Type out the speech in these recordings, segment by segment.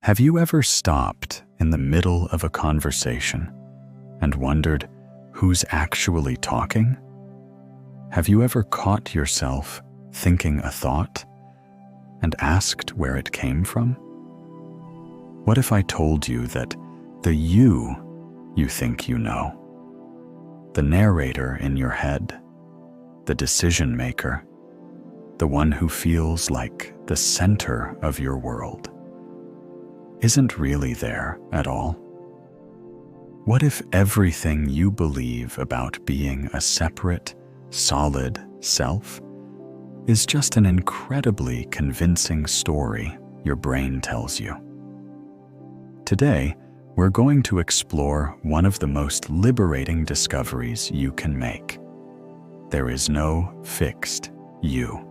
Have you ever stopped in the middle of a conversation and wondered who's actually talking? Have you ever caught yourself thinking a thought and asked where it came from? What if I told you that the you think you know, the narrator in your head, the decision maker, the one who feels like the center of your world, isn't really there at all? What if everything you believe about being a separate, solid self is just an incredibly convincing story your brain tells you? Today, we're going to explore one of the most liberating discoveries you can make. There is no fixed you.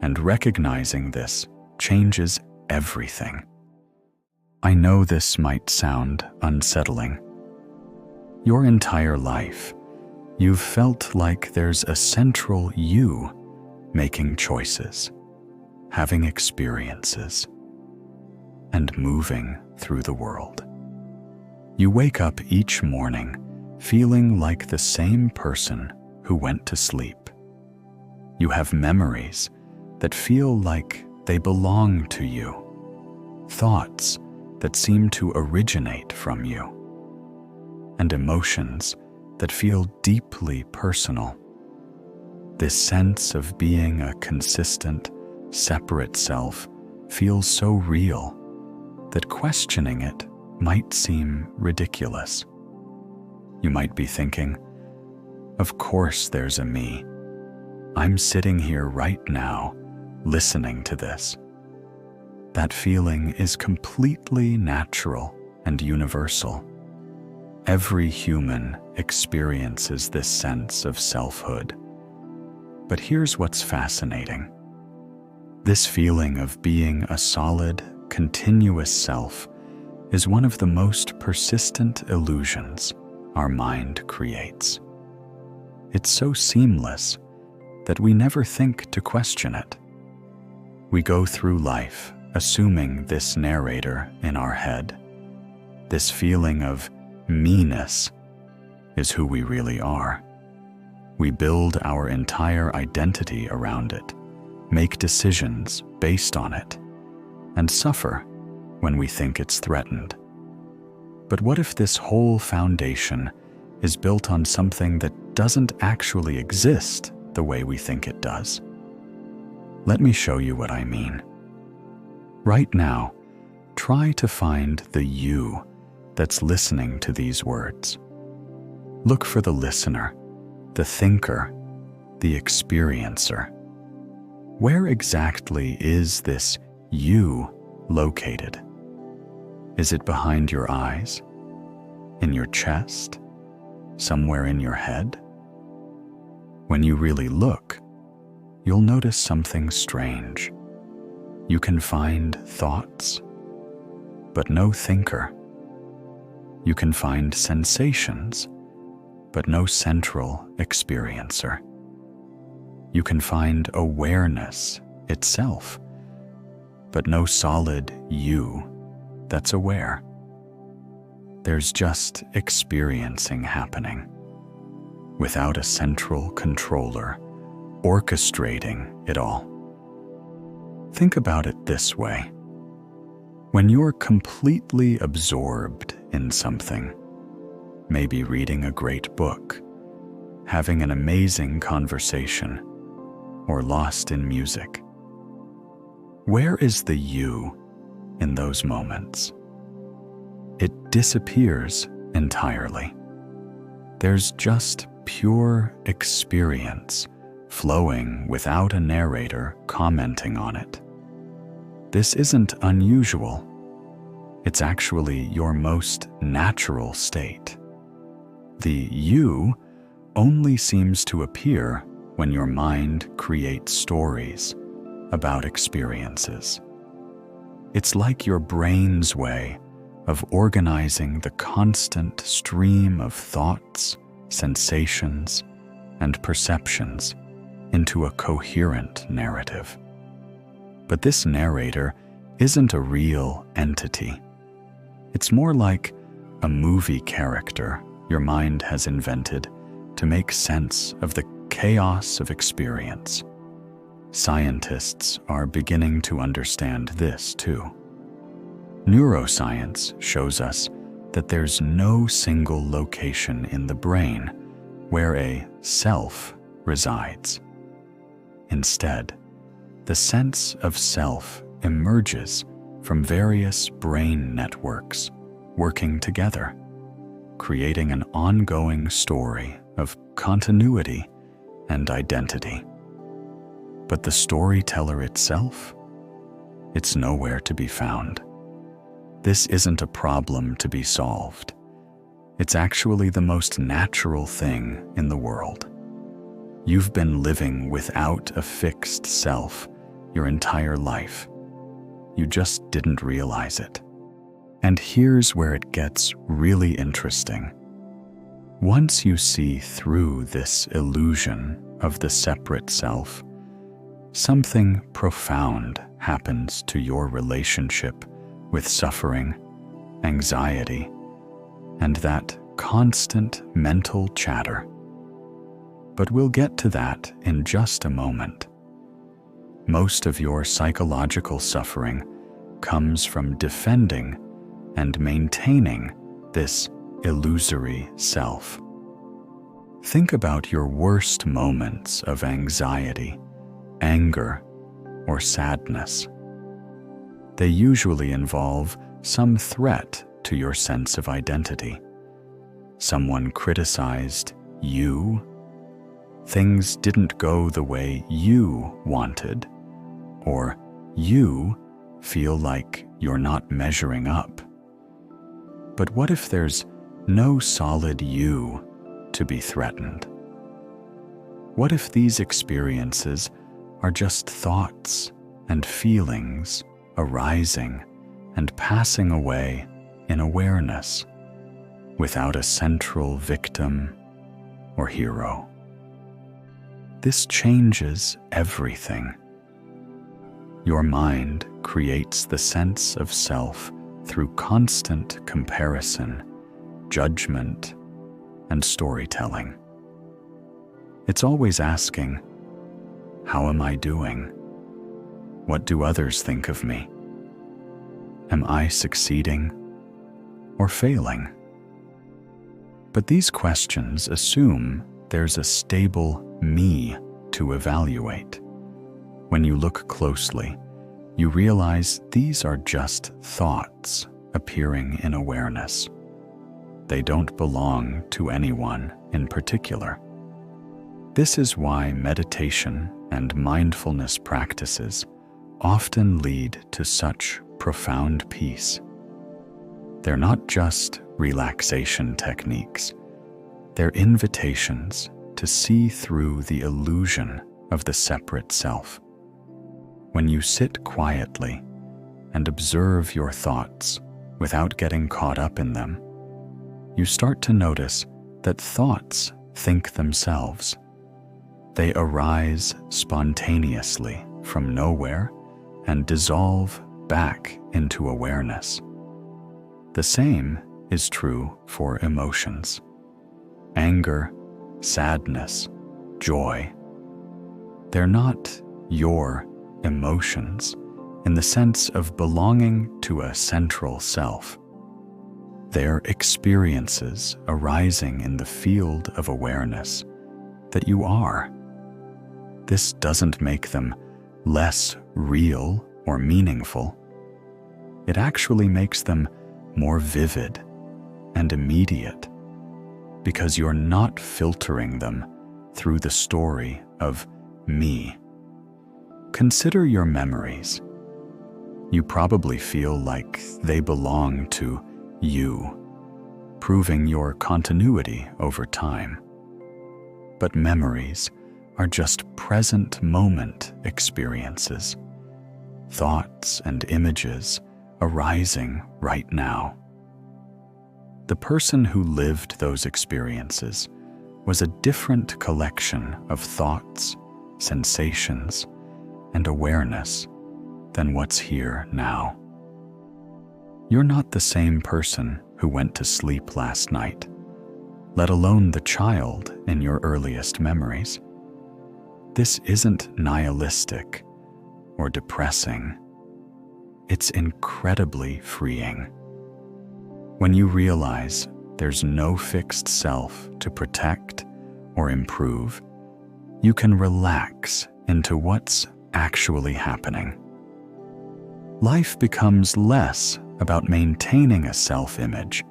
And recognizing this changes everything. I know this might sound unsettling. Your entire life, you've felt like there's a central you making choices, having experiences, and moving through the world. You wake up each morning feeling like the same person who went to sleep. You have memories that feel like they belong to you, thoughts that seem to originate from you, and emotions that feel deeply personal. This sense of being a consistent, separate self feels so real that questioning it might seem ridiculous. You might be thinking, of course there's a me. I'm sitting here right now, listening to this. That feeling is completely natural and universal. Every human experiences this sense of selfhood. But here's what's fascinating. This feeling of being a solid, continuous self is one of the most persistent illusions our mind creates. It's so seamless that we never think to question it. We go through life assuming this narrator in our head, this feeling of me-ness, is who we really are. We build our entire identity around it, make decisions based on it, and suffer when we think it's threatened. But what if this whole foundation is built on something that doesn't actually exist the way we think it does? Let me show you what I mean. Right now, try to find the you that's listening to these words. Look for the listener, the thinker, the experiencer. Where exactly is this you located? Is it behind your eyes? In your chest? Somewhere in your head? When you really look, you'll notice something strange. You can find thoughts, but no thinker. You can find sensations, but no central experiencer. You can find awareness itself, but no solid you that's aware. There's just experiencing happening, without a central controller orchestrating it all. Think about it this way. When you're completely absorbed in something, maybe reading a great book, having an amazing conversation, or lost in music, where is the you in those moments? It disappears entirely. There's just pure experience flowing without a narrator commenting on it. This isn't unusual. It's actually your most natural state. The you only seems to appear when your mind creates stories about experiences. It's like your brain's way of organizing the constant stream of thoughts, sensations, and perceptions into a coherent narrative. But this narrator isn't a real entity. It's more like a movie character your mind has invented to make sense of the chaos of experience. Scientists are beginning to understand this too. Neuroscience shows us that there's no single location in the brain where a self resides. Instead, the sense of self emerges from various brain networks working together, creating an ongoing story of continuity and identity. But the storyteller itself? It's nowhere to be found. This isn't a problem to be solved. It's actually the most natural thing in the world. You've been living without a fixed self your entire life. You just didn't realize it. And here's where it gets really interesting. Once you see through this illusion of the separate self, something profound happens to your relationship with suffering, anxiety, and that constant mental chatter. But we'll get to that in just a moment. Most of your psychological suffering comes from defending and maintaining this illusory self. Think about your worst moments of anxiety, anger, or sadness. They usually involve some threat to your sense of identity. Someone criticized you. Things didn't go the way you wanted, or you feel like you're not measuring up. But what if there's no solid you to be threatened? What if these experiences are just thoughts and feelings arising and passing away in awareness, without a central victim or hero? This changes everything. Your mind creates the sense of self through constant comparison, judgment, and storytelling. It's always asking, how am I doing? What do others think of me? Am I succeeding or failing? But these questions assume there's a stable me to evaluate. When you look closely, you realize these are just thoughts appearing in awareness. They don't belong to anyone in particular. This is why meditation and mindfulness practices often lead to such profound peace. They're not just relaxation techniques. They're invitations to see through the illusion of the separate self. When you sit quietly and observe your thoughts without getting caught up in them, you start to notice that thoughts think themselves. They arise spontaneously from nowhere and dissolve back into awareness. The same is true for emotions. Anger, sadness, joy. They're not your emotions in the sense of belonging to a central self. They're experiences arising in the field of awareness that you are. This doesn't make them less real or meaningful. It actually makes them more vivid and immediate, because you're not filtering them through the story of me. Consider your memories. You probably feel like they belong to you, proving your continuity over time. But memories are just present moment experiences, thoughts and images arising right now. The person who lived those experiences was a different collection of thoughts, sensations, and awareness than what's here now. You're not the same person who went to sleep last night, let alone the child in your earliest memories. This isn't nihilistic or depressing. It's incredibly freeing. When you realize there's no fixed self to protect or improve, you can relax into what's actually happening. Life becomes less about maintaining a self-image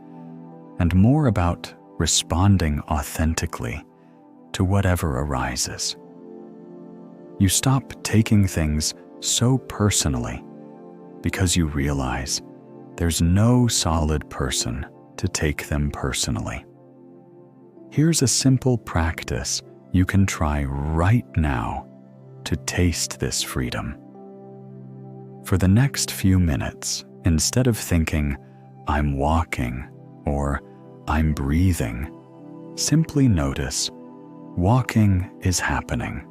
and more about responding authentically to whatever arises. You stop taking things so personally because you realize there's no solid person to take them personally. Here's a simple practice you can try right now to taste this freedom. For the next few minutes, instead of thinking, "I'm walking" or "I'm breathing," simply notice, "Walking is happening,"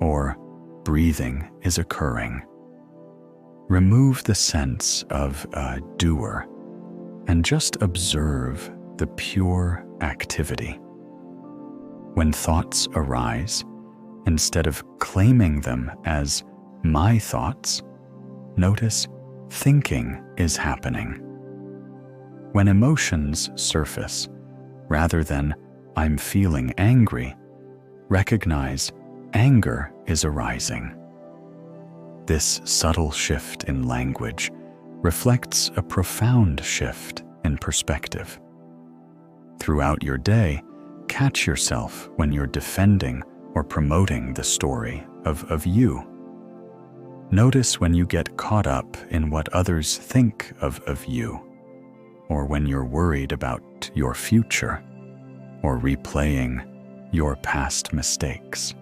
or "Breathing is occurring." Remove the sense of a doer and just observe the pure activity. When thoughts arise, instead of claiming them as "my thoughts," notice thinking is happening. When emotions surface, rather than "I'm feeling angry," recognize anger is arising. This subtle shift in language reflects a profound shift in perspective. Throughout your day, catch yourself when you're defending or promoting the story of you. Notice when you get caught up in what others think of you, or when you're worried about your future, or replaying your past mistakes.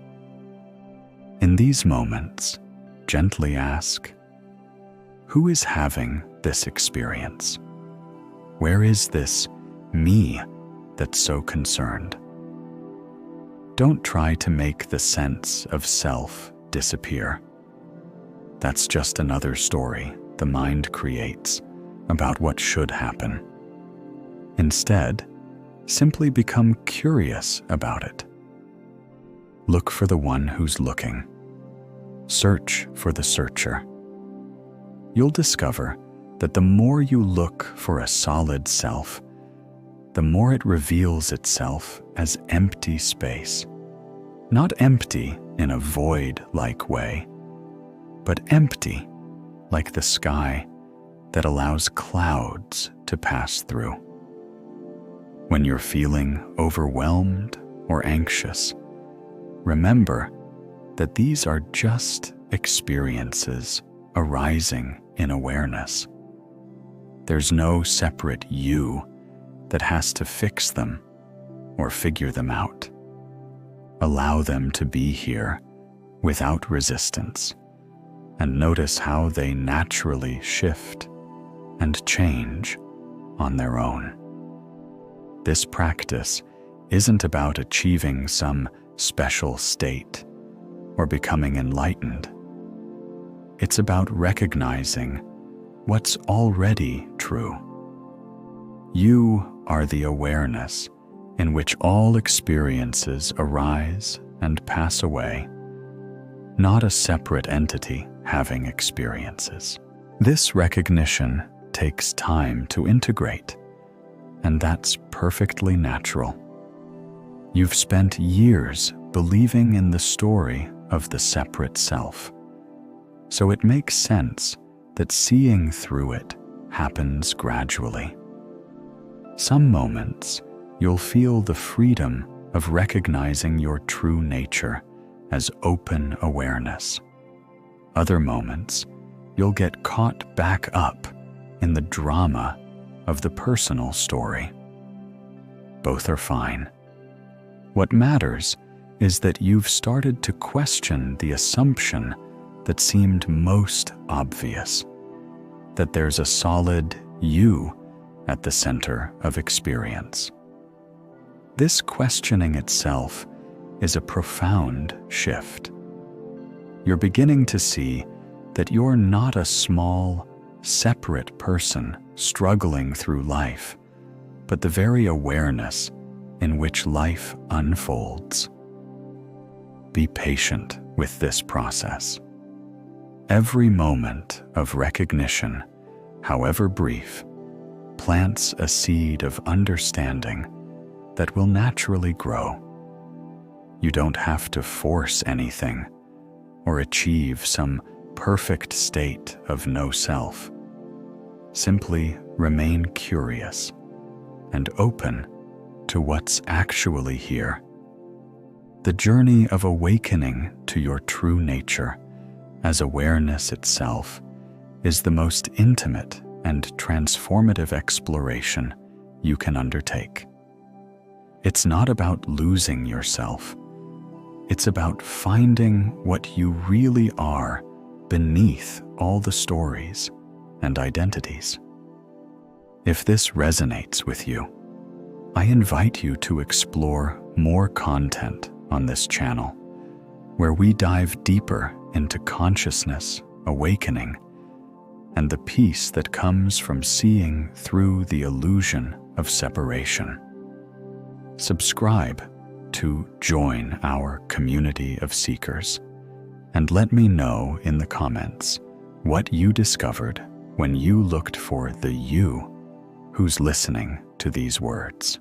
In these moments, gently ask, who is having this experience? Where is this me that's so concerned? Don't try to make the sense of self disappear. That's just another story the mind creates about what should happen. Instead, simply become curious about it. Look for the one who's looking. Search for the searcher. You'll discover that the more you look for a solid self, the more it reveals itself as empty space. Not empty in a void-like way, but empty like the sky that allows clouds to pass through. When you're feeling overwhelmed or anxious, remember that these are just experiences arising in awareness. There's no separate you that has to fix them or figure them out. Allow them to be here without resistance, and notice how they naturally shift and change on their own. This practice isn't about achieving some special state or becoming enlightened. It's about recognizing what's already true. You are the awareness in which all experiences arise and pass away, not a separate entity having experiences. This recognition takes time to integrate, and that's perfectly natural. You've spent years believing in the story of the separate self, so it makes sense that seeing through it happens gradually. Some moments, you'll feel the freedom of recognizing your true nature as open awareness. Other moments, you'll get caught back up in the drama of the personal story. Both are fine. What matters is that you've started to question the assumption that seemed most obvious, that there's a solid you at the center of experience. This questioning itself is a profound shift. You're beginning to see that you're not a small, separate person struggling through life, but the very awareness in which life unfolds. Be patient with this process. Every moment of recognition, however brief, plants a seed of understanding that will naturally grow. You don't have to force anything or achieve some perfect state of no self. Simply remain curious and open to what's actually here. The journey of awakening to your true nature as awareness itself is the most intimate and transformative exploration you can undertake. It's not about losing yourself. It's about finding what you really are beneath all the stories and identities. If this resonates with you, I invite you to explore more content on this channel, where we dive deeper into consciousness, awakening, and the peace that comes from seeing through the illusion of separation. Subscribe to join our community of seekers, and let me know in the comments what you discovered when you looked for the you who's listening to these words.